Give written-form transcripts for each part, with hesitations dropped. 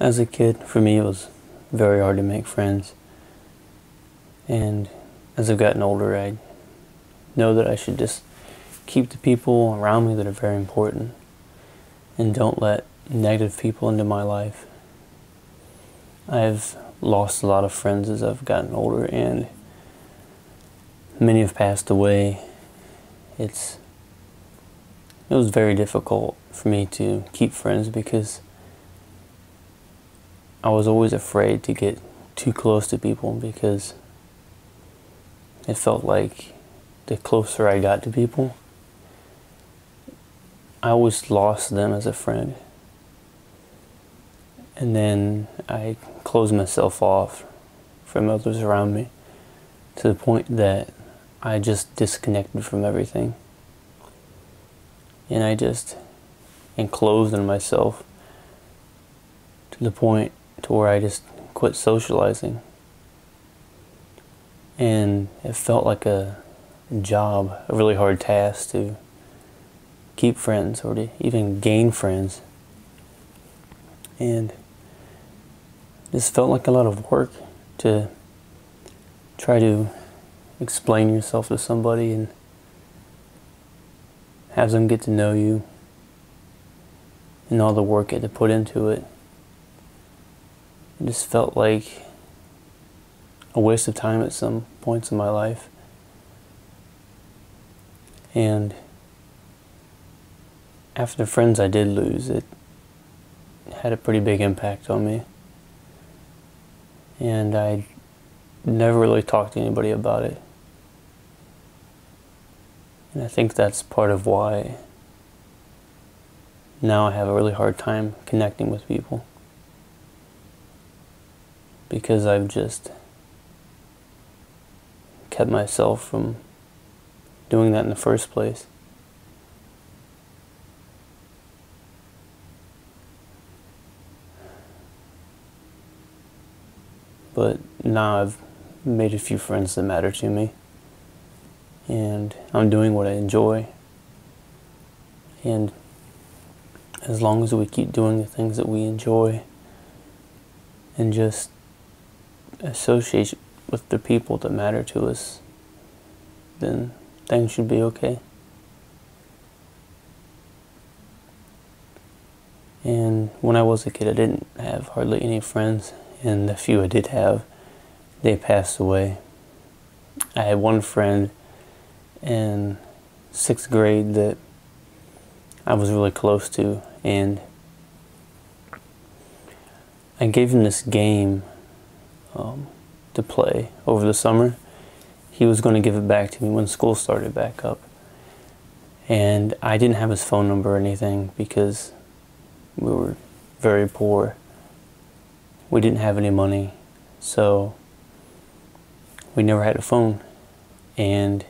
As a kid, for me, it was very hard to make friends. And as I've gotten older, I know that I should just keep the people around me that are very important and don't let negative people into my life. I've lost a lot of friends as I've gotten older, and many have passed away. It was very difficult for me to keep friends because I was always afraid to get too close to people, because it felt like the closer I got to people, I always lost them as a friend. And then I closed myself off from others around me to the point that I just disconnected from everything. And I just enclosed in myself to the point to where I just quit socializing. And it felt like a job, a really hard task to keep friends or to even gain friends. And this felt like a lot of work to try to explain yourself to somebody and have them get to know you, and all the work you had to put into it. It just felt like a waste of time at some points in my life. And after the friends I did lose, it had a pretty big impact on me. And I never really talked to anybody about it. And I think that's part of why now I have a really hard time connecting with people. Because I've just kept myself from doing that in the first place. But now I've made a few friends that matter to me, and I'm doing what I enjoy. And as long as we keep doing the things that we enjoy and just associate with the people that matter to us, then things should be okay. And when I was a kid, I didn't have hardly any friends, and the few I did have, they passed away. I had one friend in 6th grade that I was really close to, and I gave him this game to play over the summer. He was going to give it back to me when school started back up. And I didn't have his phone number or anything because we were very poor. We didn't have any money, so we never had a phone. And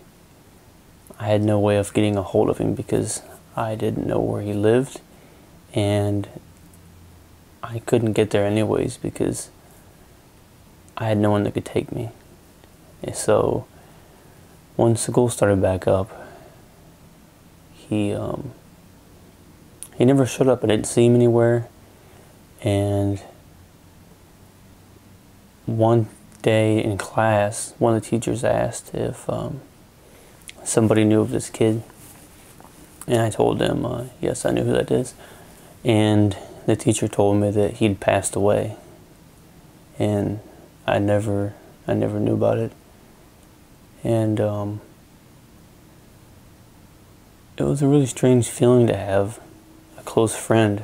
I had no way of getting a hold of him because I didn't know where he lived, and I couldn't get there anyways because I had no one that could take me. And so when school started back up, he never showed up. I didn't see him anywhere. And one day in class, one of the teachers asked if somebody knew of this kid. And I told them, yes, I knew who that is. And the teacher told me that he'd passed away. And I never knew about it. And it was a really strange feeling to have a close friend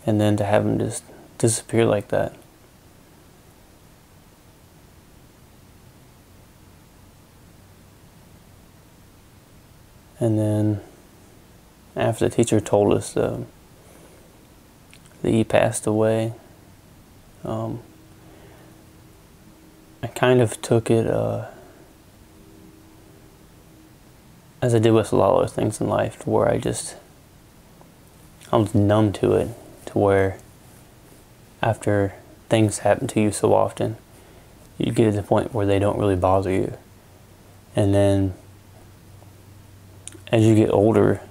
and then to have him just disappear like that. And then after the teacher told us that he passed away, I kind of took it as I did with a lot of other things in life, to where I was numb to it, to where after things happen to you so often, you get to the point where they don't really bother you. And then as you get older,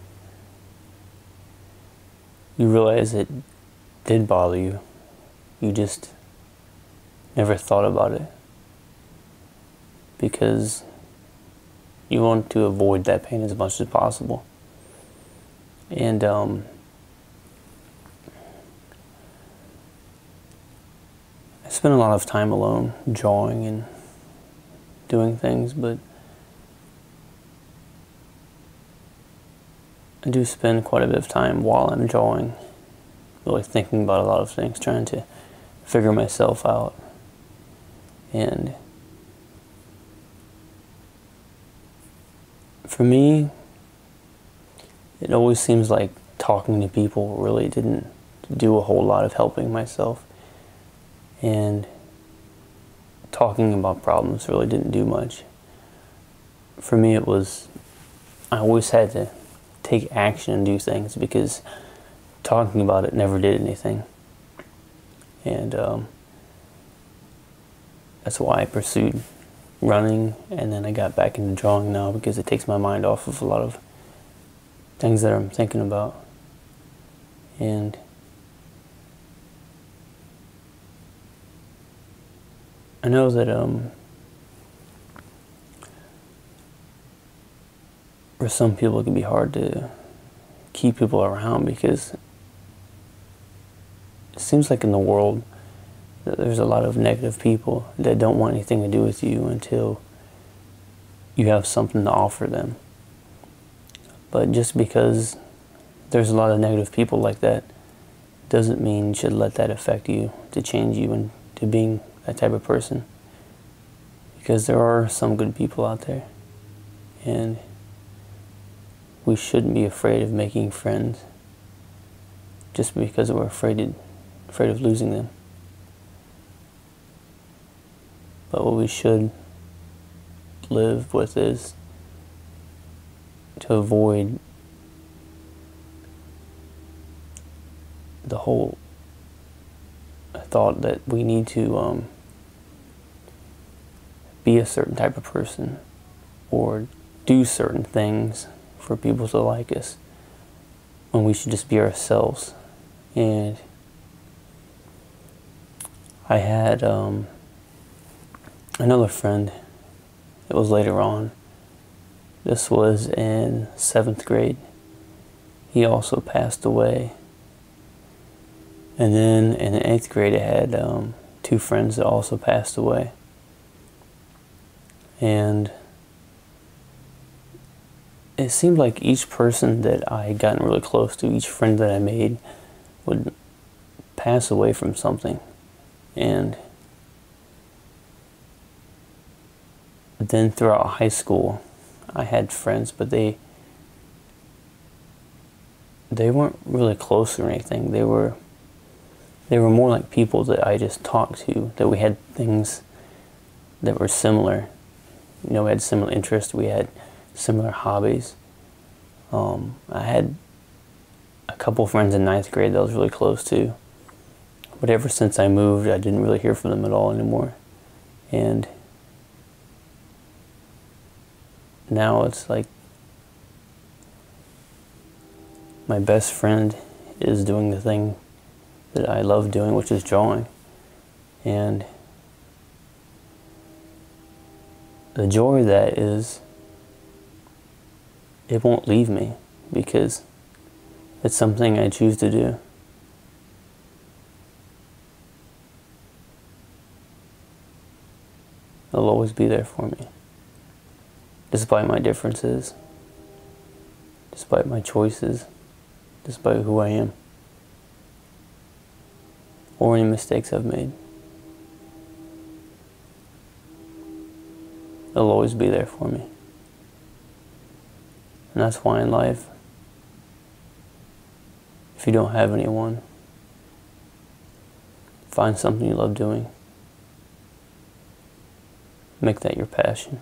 you realize that did bother you, you just never thought about it because you want to avoid that pain as much as possible. And I spend a lot of time alone drawing and doing things, but I do spend quite a bit of time while I'm drawing really thinking about a lot of things, trying to figure myself out. And for me, it always seems like talking to people really didn't do a whole lot of helping myself. And talking about problems really didn't do much. For me, it was, I always had to take action and do things because talking about it never did anything. And that's why I pursued running, and then I got back into drawing now because it takes my mind off of a lot of things that I'm thinking about. And I know that for some people it can be hard to keep people around because it seems like in the world that there's a lot of negative people that don't want anything to do with you until you have something to offer them. But just because there's a lot of negative people like that doesn't mean you should let that affect you to change you into being that type of person. Because there are some good people out there, and we shouldn't be afraid of making friends just because we're afraid of losing them. But what we should live with is to avoid the whole thought that we need to be a certain type of person or do certain things for people to like us, when we should just be ourselves. And I had another friend, it was later on, this was in 7th grade, he also passed away. And then in 8th grade I had 2 friends that also passed away. And it seemed like each person that I had gotten really close to, each friend that I made, would pass away from something. And then throughout high school, I had friends, but they weren't really close or anything. They were more like people that I just talked to, that we had things that were similar. You know, we had similar interests, we had similar hobbies. I had a couple friends in 9th grade that I was really close to, but ever since I moved, I didn't really hear from them at all anymore. And now it's like my best friend is doing the thing that I love doing, which is drawing. And the joy of that is it won't leave me because it's something I choose to do. It'll always be there for me, despite my differences, despite my choices, despite who I am, or any mistakes I've made. It'll always be there for me. And that's why in life, if you don't have anyone, find something you love doing. Make that your passion.